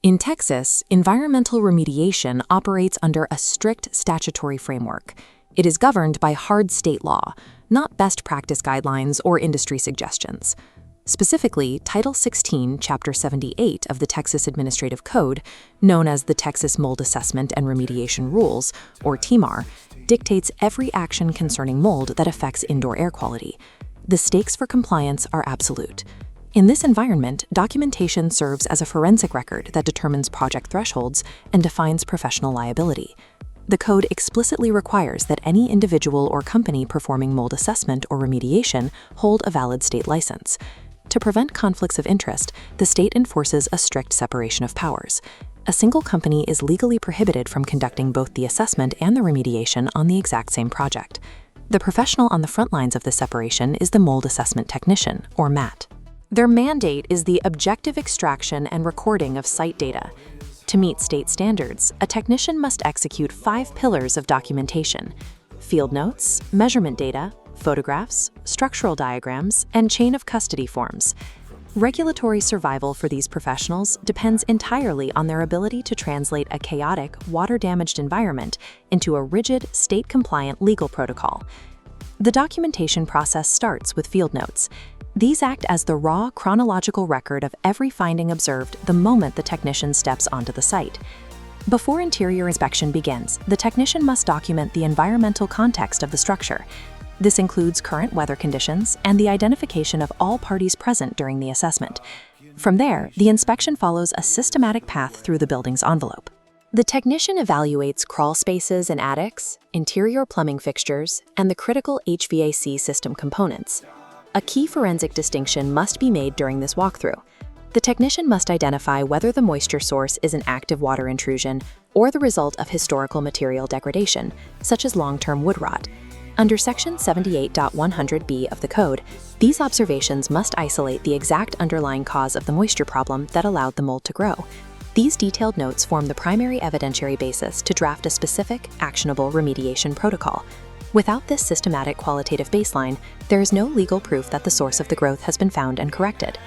In Texas, environmental remediation operates under a strict statutory framework. It is governed by hard state law, not best practice guidelines or industry suggestions. Specifically, Title 16, Chapter 78 of the Texas Administrative Code, known as the Texas Mold Assessment and Remediation Rules, or TMARR, dictates every action concerning mold that affects indoor air quality. The stakes for compliance are absolute. In this environment, documentation serves as a forensic record that determines project thresholds and defines professional liability. The code explicitly requires that any individual or company performing mold assessment or remediation hold a valid state license. To prevent conflicts of interest, the state enforces a strict separation of powers. A single company is legally prohibited from conducting both the assessment and the remediation on the exact same project. The professional on the front lines of this separation is the mold assessment technician, or MAT. Their mandate is the objective extraction and recording of site data. To meet state standards, a technician must execute 5 pillars of documentation: field notes, measurement data, photographs, structural diagrams, and chain of custody forms. Regulatory survival for these professionals depends entirely on their ability to translate a chaotic, water-damaged environment into a rigid, state-compliant legal protocol. The documentation process starts with field notes. These act as the raw, chronological record of every finding observed the moment the technician steps onto the site. Before interior inspection begins, the technician must document the environmental context of the structure. This includes current weather conditions and the identification of all parties present during the assessment. From there, the inspection follows a systematic path through the building's envelope. The technician evaluates crawl spaces and attics, interior plumbing fixtures, and the critical HVAC system components. A key forensic distinction must be made during this walkthrough. The technician must identify whether the moisture source is an active water intrusion or the result of historical material degradation, such as long-term wood rot. Under Section 78.100b of the Code, these observations must isolate the exact underlying cause of the moisture problem that allowed the mold to grow. These detailed notes form the primary evidentiary basis to draft a specific, actionable remediation protocol. Without this systematic qualitative baseline, there is no legal proof that the source of the growth has been found and corrected.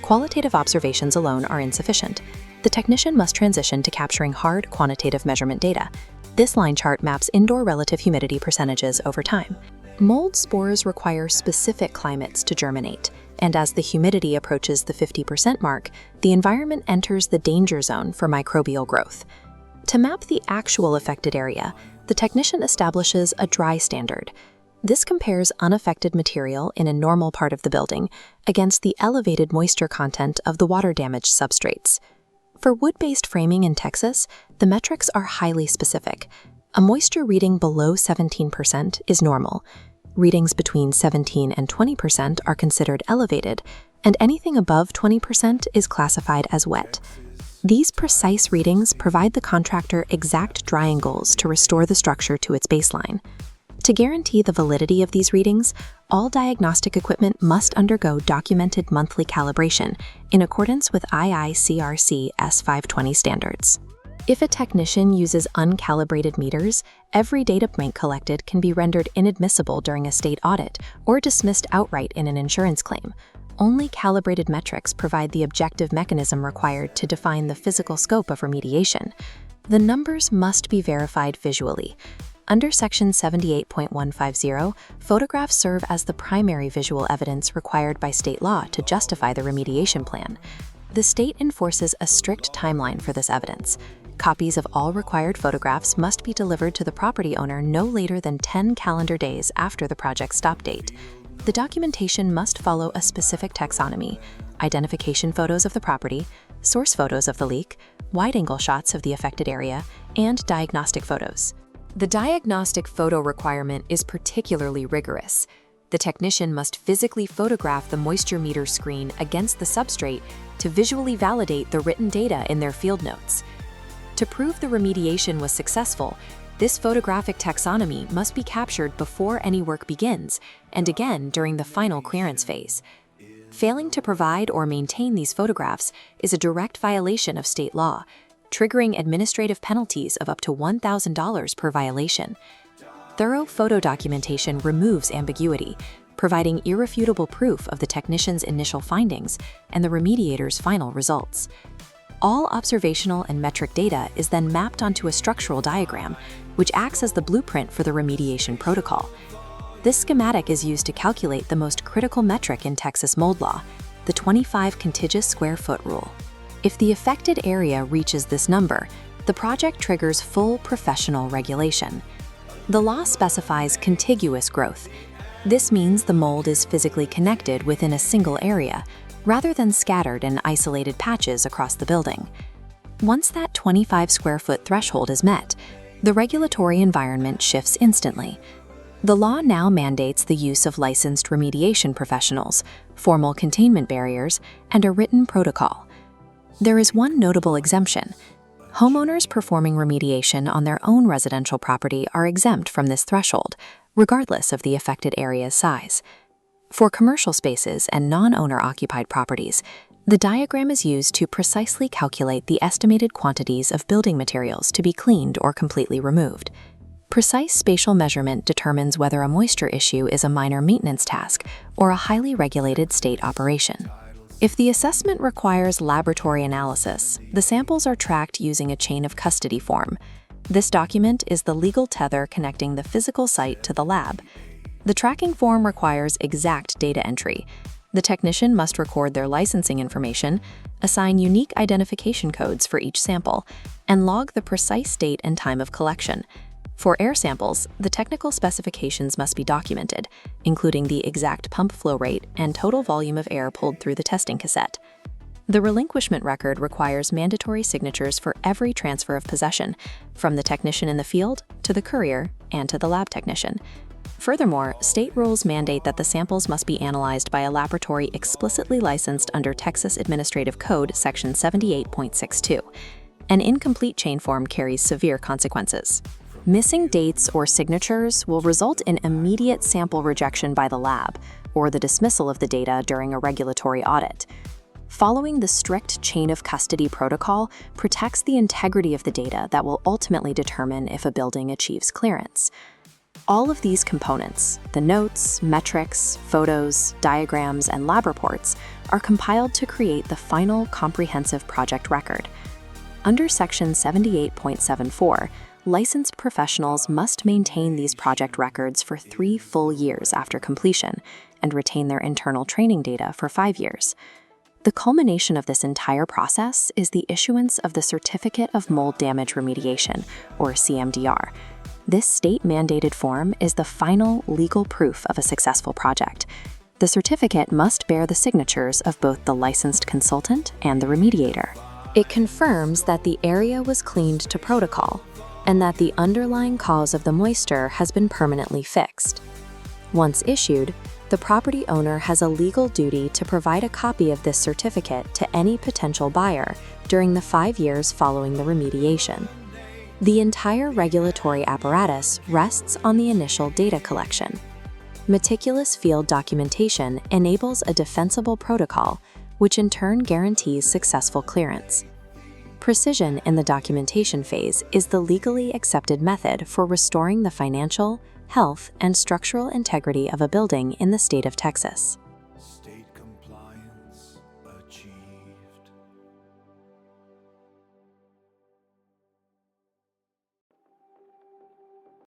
Qualitative observations alone are insufficient. The technician must transition to capturing hard, quantitative measurement data. This line chart maps indoor relative humidity percentages over time. Mold spores require specific climates to germinate, and as the humidity approaches the 50% mark, the environment enters the danger zone for microbial growth. To map the actual affected area, the technician establishes a dry standard. This compares unaffected material in a normal part of the building against the elevated moisture content of the water-damaged substrates. For wood-based framing in Texas, the metrics are highly specific. A moisture reading below 17% is normal. Readings between 17 and 20% are considered elevated, and anything above 20% is classified as wet. These precise readings provide the contractor exact drying goals to restore the structure to its baseline. To guarantee the validity of these readings, all diagnostic equipment must undergo documented monthly calibration in accordance with IICRC S520 standards. If a technician uses uncalibrated meters, every data point collected can be rendered inadmissible during a state audit or dismissed outright in an insurance claim. Only calibrated metrics provide the objective mechanism required to define the physical scope of remediation. The numbers must be verified visually. Under Section 78.150, photographs serve as the primary visual evidence required by state law to justify the remediation plan. The state enforces a strict timeline for this evidence. Copies of all required photographs must be delivered to the property owner no later than 10 calendar days after the project's stop date. The documentation must follow a specific taxonomy: identification photos of the property, source photos of the leak, wide-angle shots of the affected area, and diagnostic photos. The diagnostic photo requirement is particularly rigorous. The technician must physically photograph the moisture meter screen against the substrate to visually validate the written data in their field notes. To prove the remediation was successful, this photographic taxonomy must be captured before any work begins, and again during the final clearance phase. Failing to provide or maintain these photographs is a direct violation of state law, triggering administrative penalties of up to $1,000 per violation. Thorough photo documentation removes ambiguity, providing irrefutable proof of the technician's initial findings and the remediator's final results. All observational and metric data is then mapped onto a structural diagram, which acts as the blueprint for the remediation protocol. This schematic is used to calculate the most critical metric in Texas mold law, the 25 contiguous square foot rule. If the affected area reaches this number, the project triggers full professional regulation. The law specifies contiguous growth. This means the mold is physically connected within a single area, rather than scattered in isolated patches across the building. Once that 25 square foot threshold is met, the regulatory environment shifts instantly. The law now mandates the use of licensed remediation professionals, formal containment barriers, and a written protocol. There is one notable exemption. Homeowners performing remediation on their own residential property are exempt from this threshold, regardless of the affected area's size. For commercial spaces and non-owner-occupied properties, the diagram is used to precisely calculate the estimated quantities of building materials to be cleaned or completely removed. Precise spatial measurement determines whether a moisture issue is a minor maintenance task or a highly regulated state operation. If the assessment requires laboratory analysis, the samples are tracked using a chain of custody form. This document is the legal tether connecting the physical site to the lab. The tracking form requires exact data entry. The technician must record their licensing information, assign unique identification codes for each sample, and log the precise date and time of collection. For air samples, the technical specifications must be documented, including the exact pump flow rate and total volume of air pulled through the testing cassette. The relinquishment record requires mandatory signatures for every transfer of possession, from the technician in the field to the courier and to the lab technician. Furthermore, state rules mandate that the samples must be analyzed by a laboratory explicitly licensed under Texas Administrative Code Section 78.62. An incomplete chain form carries severe consequences. Missing dates or signatures will result in immediate sample rejection by the lab or the dismissal of the data during a regulatory audit. Following the strict chain of custody protocol protects the integrity of the data that will ultimately determine if a building achieves clearance. All of these components, the notes, metrics, photos, diagrams, and lab reports, are compiled to create the final comprehensive project record. Under Section 78.74, licensed professionals must maintain these project records for 3 full years after completion and retain their internal training data for 5 years. The culmination of this entire process is the issuance of the Certificate of Mold Damage Remediation, or CMDR. This state-mandated form is the final legal proof of a successful project. The certificate must bear the signatures of both the licensed consultant and the remediator. It confirms that the area was cleaned to protocol and that the underlying cause of the moisture has been permanently fixed. Once issued, the property owner has a legal duty to provide a copy of this certificate to any potential buyer during the 5 years following the remediation. The entire regulatory apparatus rests on the initial data collection. Meticulous field documentation enables a defensible protocol, which in turn guarantees successful clearance. Precision in the documentation phase is the legally accepted method for restoring the financial, health, and structural integrity of a building in the state of Texas.